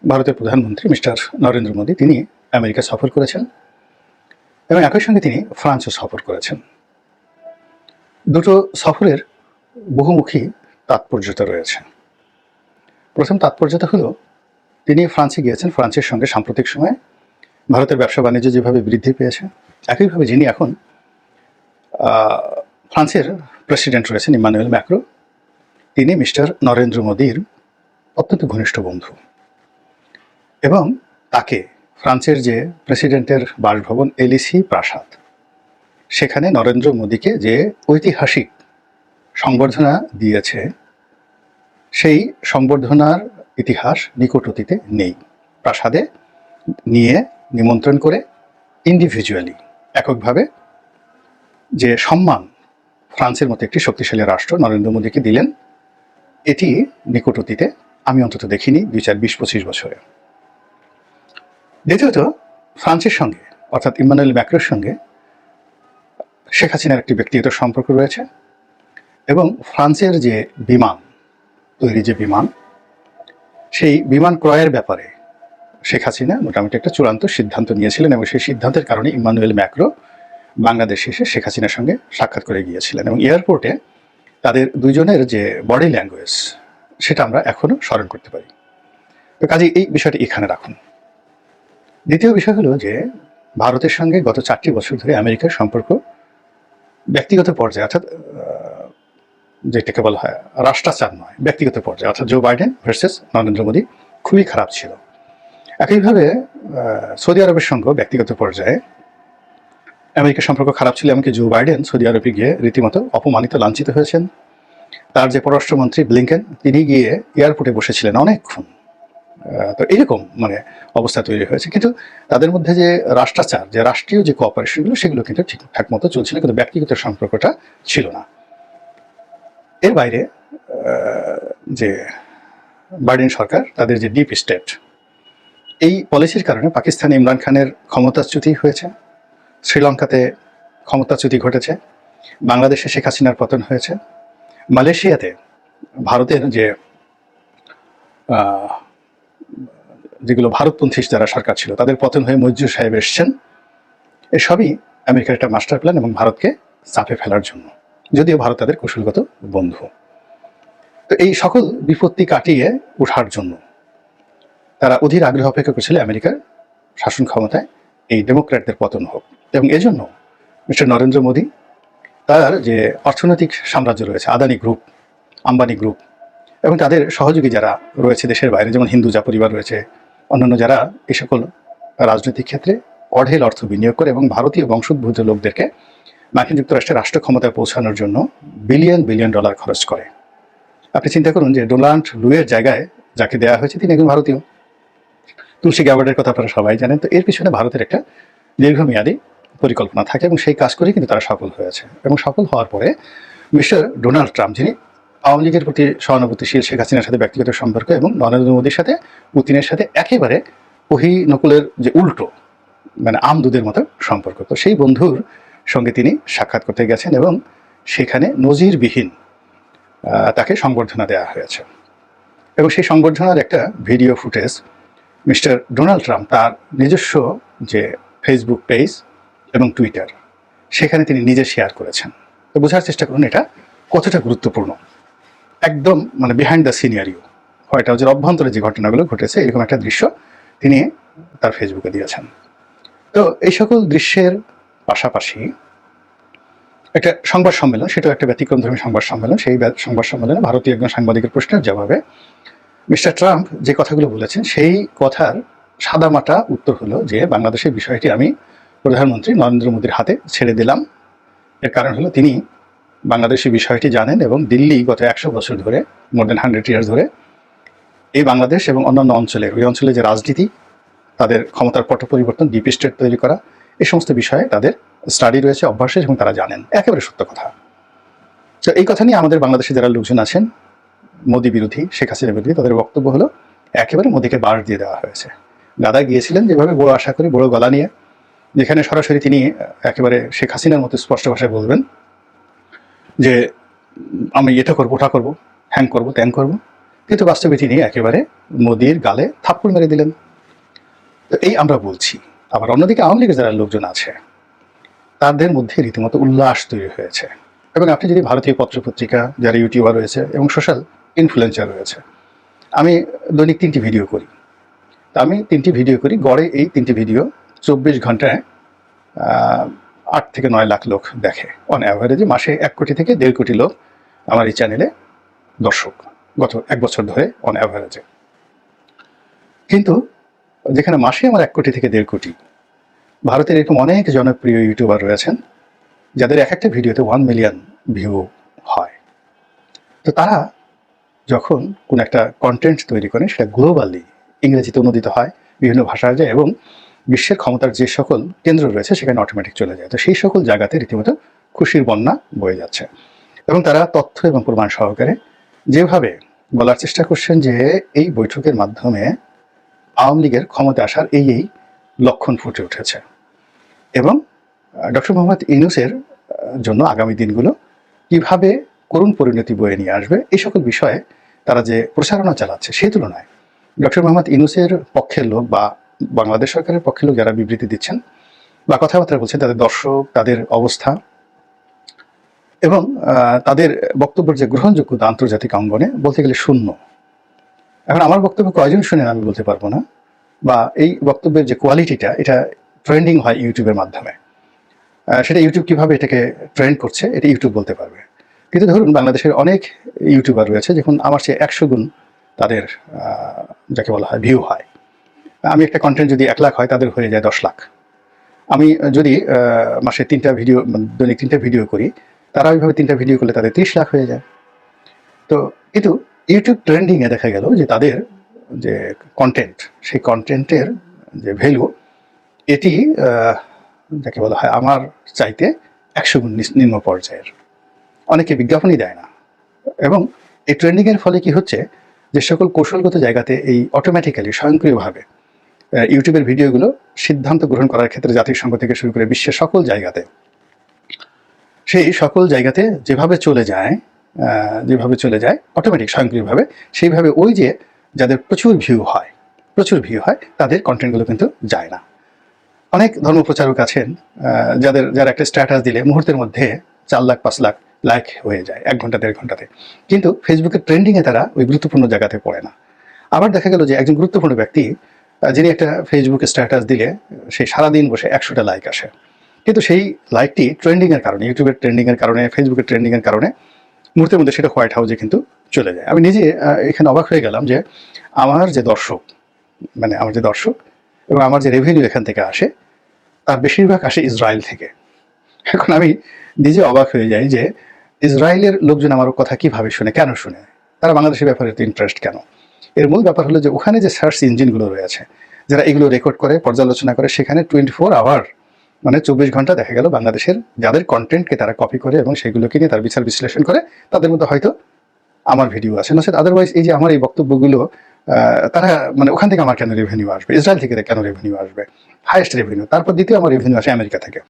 ভারতের প্রধানমন্ত্রী মিস্টার নরেন্দ্র মোদী তিনি আমেরিকা সফর করেছেন এবং একই সঙ্গে তিনি ফ্রান্সও সফর করেছেন। দুটো সফরের বহুমুখী তাৎপর্যতা রয়েছে। প্রথম তাৎপর্যতা হলো তিনি ফ্রান্সে গিয়েছেন, ফ্রান্সের সঙ্গে সাম্প্রতিক সময়ে ভারতের ব্যবসা বাণিজ্য যেভাবে বৃদ্ধি পেয়েছে, একইভাবে যিনি এখন ফ্রান্সের প্রেসিডেন্ট রয়েছেন ইমানুয়েল ম্যাক্রো, তিনি মিস্টার নরেন্দ্র মোদীর অত্যন্ত ঘনিষ্ঠ বন্ধু এবং তাকে ফ্রান্সের যে প্রেসিডেন্টের বাসভবন এলিসি প্রাসাদ, সেখানে নরেন্দ্র মোদীকে যে ঐতিহাসিক সংবর্ধনা দিয়েছে, সেই সংবর্ধনার ইতিহাস নিকট অতীতে নেই। প্রাসাদে নিয়ে নিমন্ত্রণ করে ইন্ডিভিজুয়ালি এককভাবে যে সম্মান ফ্রান্সের মতো একটি শক্তিশালী রাষ্ট্র নরেন্দ্র মোদীকে দিলেন, এটি নিকট অতীতে আমি অন্তত দেখিনি 20-25 বছরে। দ্বিতীয়ত, ফ্রান্সের সঙ্গে অর্থাৎ ইমানুয়েল ম্যাক্রোর সঙ্গে শেখ হাসিনার একটি ব্যক্তিগত সম্পর্ক রয়েছে এবং ফ্রান্সের যে বিমান তৈরি, যে বিমান, সেই বিমান ক্রয়ের ব্যাপারে শেখ হাসিনা মোটামুটি একটা চূড়ান্ত সিদ্ধান্ত নিয়েছিলেন এবং সেই সিদ্ধান্তের কারণে ইমানুয়েল ম্যাক্রো বাংলাদেশে এসে শেখ হাসিনার সঙ্গে সাক্ষাৎ করে গিয়েছিলেন এবং এয়ারপোর্টে তাদের দুইজনের যে বডি ল্যাঙ্গুয়েজ, সেটা আমরা এখনো স্মরণ করতে পারি। তো কাজে এই বিষয়টি এখানে রাখুন। দ্বিতীয় বিষয় হলো যে ভারতের সঙ্গে গত 4টি বছর ধরে আমেরিকার সম্পর্ক ব্যক্তিগত পর্যায়ে, অর্থাৎ যেটাকে বলা হয় রাষ্ট্রাচার নয়, ব্যক্তিগত পর্যায়ে, অর্থাৎ Joe Biden versus Narendra Modi খুবই খারাপ ছিল। একইভাবে সৌদি আরবের সঙ্গে ব্যক্তিগত পর্যায়ে আমেরিকার সম্পর্ক খারাপ ছিল, এমনকি জো বাইডেন সৌদি আরবে গিয়ে রীতিমতো অপমানিত, লাঞ্ছিত হয়েছেন। তার যে পররাষ্ট্রমন্ত্রী ব্লিংকেন, তিনি গিয়ে এয়ারপোর্টে বসেছিলেন অনেকক্ষণ। তো এরকম অবস্থা তৈরি হয়েছে, কিন্তু তাদের মধ্যে যে রাষ্ট্রাচার, যে রাষ্ট্রীয় যে কোঅপারেশনগুলো, সেগুলো কিন্তু ঠিকঠাক মতো চলছিল, কিন্তু ব্যক্তিগত সম্পর্কটা ছিল না। এর বাইরে যে বাইডেন সরকার, তাদের যে ডিপ স্টেট, এই পলিসির কারণে পাকিস্তানে ইমরান খানের ক্ষমতাচ্যুতি হয়েছে, শ্রীলঙ্কাতে ক্ষমতাচ্যুতি ঘটেছে, বাংলাদেশে শেখ হাসিনার পতন হয়েছে, মালয়েশিয়াতে ভারতের যেগুলো ভারতপন্থী যারা সরকার ছিল, তাদের পতন হয়ে মইজু সাহেব এসছেন। এসবই আমেরিকার একটা মাস্টার প্ল্যান এবং ভারতকে চাপে ফেলার জন্য, যদিও ভারত তাদের কৌশলগত বন্ধু। তো এই সকল বিপত্তি কাটিয়ে ওঠার জন্য তারা অধীর আগ্রহ অপেক্ষা করছিল আমেরিকার শাসন ক্ষমতায় এই ডেমোক্র্যাটদের পতন হোক, এবং এজন্য মিস্টার নরেন্দ্র মোদী তার যে অর্থনৈতিক সাম্রাজ্য রয়েছে, আদানি গ্রুপ, আম্বানি গ্রুপ, এবং তাদের সহযোগী যারা রয়েছে দেশের বাইরে, যেমন হিন্দুজা পরিবার রয়েছে, অন্যান্য যারা এই সকল রাজনৈতিক ক্ষেত্রে অঢেল অর্থ বিনিয়োগ করে এবং ভারতীয় বংশোদ্ভূত লোকদেরকে মার্কিন যুক্তরাষ্ট্রের রাষ্ট্র ক্ষমতায় পৌঁছানোর জন্য বিলিয়ন বিলিয়ন ডলার খরচ করে। আপনি চিন্তা করুন যে ডোনাল্ড লুয়ের জায়গায় যাকে দেওয়া হয়েছে, তিনি একজন ভারতীয়। তুলসী গ্যাবার্ডের কথা আপনারা সবাই জানেন। তো এর পিছনে ভারতের একটা দীর্ঘমেয়াদী পরিকল্পনা থাকে এবং সেই কাজ করে কিন্তু তারা সফল হয়েছে। এবং সফল হওয়ার পরে মিস্টার ডোনাল্ড ট্রাম্প, যিনি আওয়ামী লীগের প্রতি সহানুভূতিশীল, শেখ হাসিনার সাথে ব্যক্তিগত সম্পর্ক এবং নরেন্দ্র মোদীর সাথে, পুতিনের সাথে একেবারে নকুলের যে উল্টো, আম দুধের মতো সম্পর্ক, তো সেই বন্ধুর সঙ্গে তিনি সাক্ষাৎ করতে গেছেন এবং সেখানে নজিরবিহীন তাকে সংবর্ধনা দেওয়া হয়েছে। এবং সেই সংবর্ধনার একটা video footage mister Donald Trump তার নিজস্ব যে ফেসবুক পেজ এবং টুইটার, সেখানে তিনি নিজে শেয়ার করেছেন। তো বোঝার চেষ্টা করুন এটা কতটা গুরুত্বপূর্ণ। একদম বিহাইন্ড দ্য সিনারিও, হোয়াইট হাউসের অভ্যন্তরে যে ঘটনাগুলো ঘটেছে, এরকম একটা দৃশ্য তিনি তার ফেসবুকে দিয়েছেন। তো এই সকল দৃশ্যের পাশাপাশি একটা সংবাদ সম্মেলন, সেটাও একটা ব্যতিক্রমধর্মী সংবাদ সম্মেলন। সেই সংবাদ সম্মেলনে ভারতীয় একজন সাংবাদিকের প্রশ্নের জবাবে মিস্টার ট্রাম্প যে কথাগুলো বলেছেন, সেই কথার সাদামাটা উত্তর হলো যে বাংলাদেশের বিষয়টি আমি প্রধানমন্ত্রী নরেন্দ্র মোদীর হাতে ছেড়ে দিলাম। এর কারণ হলো তিনি বাংলাদেশের বিষয়টি জানেন এবং দিল্লি গত 100 বছর ধরে, মোর দেন 100 ইয়ার্স ধরে, এই বাংলাদেশ এবং অন্যান্য অঞ্চলের, ওই অঞ্চলে যে রাজনীতি, তাদের ক্ষমতার পট পরিবর্তন, ডিপ স্টেট তৈরি করা, এই সমস্ত বিষয়ে তাদের স্টাডি রয়েছে, অভ্যাস এবং তারা জানেন। একেবারে সত্য কথা। তো এই কথা নিয়ে আমাদের বাংলাদেশে যারা লোকজন আছেন মোদী বিরোধী, শেখ হাসিনা বিরোধী, তাদের বক্তব্য হলো একেবারে মোদীকে বাস দিয়ে দেওয়া হয়েছে। দাদা গিয়েছিলেন যেভাবে বড় আশা করি, বড় গলা নিয়ে, যেখানে সরাসরি তিনি একেবারে শেখ হাসিনার মতো স্পষ্ট ভাষায় বলবেন যে আমি এটা করবো, ওটা করবো, হ্যাং করবো, ত্যাং করবো, কিন্তু বাস্তবে তিনি একেবারে মোদির গালে থাপ্পড় মেরে দিলেন। তো এই আমরা বলছি। আবার অন্যদিকে আওয়ামী লীগের যারা লোকজন আছে তাদের মধ্যে রীতিমতো উল্লাস তৈরি হয়েছে। এবং আপনি যদি ভারতীয় পত্রপত্রিকা, যারা ইউটিউবার রয়েছে এবং সোশ্যাল ইনফ্লুয়েন্সার রয়েছে, আমি দৈনিক 3টি ভিডিও করি। তা আমি 3টি ভিডিও করি, গড়ে এই 3টি ভিডিও 24 ঘন্টায় 8 থেকে 9 লাখ লোক দেখে। অন অ্যাভারেজে মাসে 1 কোটি থেকে 1.5 কোটি লোক আমার এই চ্যানেলে দর্শক, গত 1 বছর ধরে অন অ্যাভারেজে। কিন্তু যেখানে মাসে আমার 1 কোটি থেকে 1.5 কোটি, ভারতের এরকম অনেক জনপ্রিয় ইউটিউবার রয়েছেন যাদের এক একটা ভিডিওতে 1 মিলিয়ন ভিউ হয়। তো তারা যখন কোন একটা কন্টেন্ট তৈরি করে সেটা গ্লোবালি ইংরেজিতে অনুদিত হয়, বিভিন্ন ভাষায় যায় এবং বিশ্বের ক্ষমতার যে সকল কেন্দ্র রয়েছে সেখানে অটোমেটিক চলে যায়। তো সেই সকল জায়গাতে রীতিমতো খুশির বন্যা বয়ে যাচ্ছে এবং তারা তথ্য এবং প্রমাণ সহকারে যেভাবে বলার চেষ্টা করছেন যে এই বৈঠকের মাধ্যমে আওয়ামী লীগের ক্ষমতা আসার এই লক্ষণ ফুটে উঠেছে এবং ডক্টর মোহাম্মদ ইউনূসের জন্য আগামী দিনগুলো কিভাবে করুণ পরিণতি বয়ে নিয়ে আসবে এই সকল বিষয়ে তারা যে প্রচারণা চালাচ্ছে সেই তুলনায় ডক্টর মোহাম্মদ ইউনূসের পক্ষের লোক বা বাংলাদেশ সরকারের পক্ষের লোক যারা বিবৃতি দিচ্ছেন বা কথাবার্তা বলছেন, তাদের দর্শক, তাদের অবস্থা এবং তাদের বক্তব্যের যে গ্রহণযোগ্যতা আন্তর্জাতিক অঙ্গনে বলতে গেলে শূন্য। এখন আমার বক্তব্য কয়জন শুনেন আমি বলতে পারবো না, বা এই বক্তব্যের যে কোয়ালিটিটা এটা ট্রেন্ডিং হয় ইউটিউবের মাধ্যমে, সেটা ইউটিউব কিভাবে এটাকে ট্রেন্ড করছে এটা ইউটিউব বলতে পারবে। কিন্তু ধরুন বাংলাদেশের অনেক ইউটিউবার রয়েছে যখন আমার চেয়ে 100 গুণ তাদের যাকে বলা হয় ভিউ হয়। আমি একটা কন্টেন্ট যদি 1 লাখ হয়, তাদের হয়ে যায় 10 লাখ। আমি যদি মাসে 3টা ভিডিও, দৈনিক 3টা ভিডিও করি, তারা ওইভাবে 3টা ভিডিও করলে তাদের 30 লাখ হয়ে যায়। তো কিন্তু ইউটিউব ট্রেন্ডিংয়ে দেখা গেল যে তাদের যে কন্টেন্ট, সেই কন্টেন্টের যে ভ্যালু এটি যাকে বলা হয় আমার চাইতে 100 গুণ নিম্ন পর্যায়ের। অনেকে বিজ্ঞাপনই দেয় না। এবং এই ট্রেন্ডিংয়ের ফলে কি হচ্ছে, যে সকল কৌশলগত জায়গাতে এই অটোমেটিক্যালি স্বয়ংক্রিয়ভাবে ইউটিউবের ভিডিওগুলো সিদ্ধান্ত গ্রহণ করার ক্ষেত্রে জাতিসংঘ থেকে শুরু করে বিশ্বের সকল জায়গাতে, সেই সকল জায়গাতে যেভাবে চলে যায় অটোমেটিক স্বয়ংক্রিয়ভাবে, সেইভাবে ওই যে যাদের প্রচুর ভিউ হয় তাদের কন্টেন্টগুলো কিন্তু যায় না। অনেক ধর্মপ্রচারক আছেন যারা একটা স্ট্যাটাস দিলে মুহূর্তের মধ্যে 4 লাখ 5 লাখ লাইক হয়ে যায় 1 ঘন্টা 1.5 ঘন্টাতে, কিন্তু ফেসবুকের ট্রেন্ডিংয়ে তারা ওই গুরুত্বপূর্ণ জায়গাতে পড়ে না। আবার দেখা গেল যে একজন গুরুত্বপূর্ণ ব্যক্তি যিনি একটা ফেসবুকে স্ট্যাটাস দিলে সেই সারাদিন বসে 100টা লাইক আসে, কিন্তু সেই লাইকটি ট্রেন্ডিংয়ের কারণে, ইউটিউবের ট্রেন্ডিংয়ের কারণে, ফেসবুকের ট্রেন্ডিংয়ের কারণে মুহূর্তের মধ্যে সেটা হোয়াইট হাউসে কিন্তু চলে যায়। আমি নিজে এখানে অবাক হয়ে গেলাম যে আমার যে দর্শক এবং আমার যে রেভিনিউ এখান থেকে আসে তার বেশিরভাগ আসে ইসরায়েল থেকে। এখন আমি নিজে অবাক হয়ে যাই যে ইসরায়েলের লোকজন আমার কথা কিভাবে শুনে, কেন শুনে, তারা বাংলাদেশের ব্যাপারে ইন্টারেস্ট কেন। এর মূল ব্যাপার হলো যে ওখানে যে সার্চ ইঞ্জিনগুলো রয়েছে যারা এগুলো রেকর্ড করে, পর্যালোচনা করে, সেখানে 24 আওয়ার মানে 24 ঘন্টা দেখা গেল বাংলাদেশের যাদের কন্টেন্টকে তারা কপি করে এবং সেগুলোকে নিয়ে তার বিচার বিশ্লেষণ করে, তাদের মধ্যে হয়তো আমার ভিডিও আছে, না সেটা আদারওয়াইজ এই যে আমার এই বক্তব্যগুলো তারা মানে ওখান থেকে আমার কেন রেভিনিউ আসবে, ইসরায়েল থেকে কেন রেভিনিউ আসবে, হাইয়েস্ট রেভিনিউ, তারপর দ্বিতীয় আমার রেভিনিউ আসে আমেরিকা থেকে।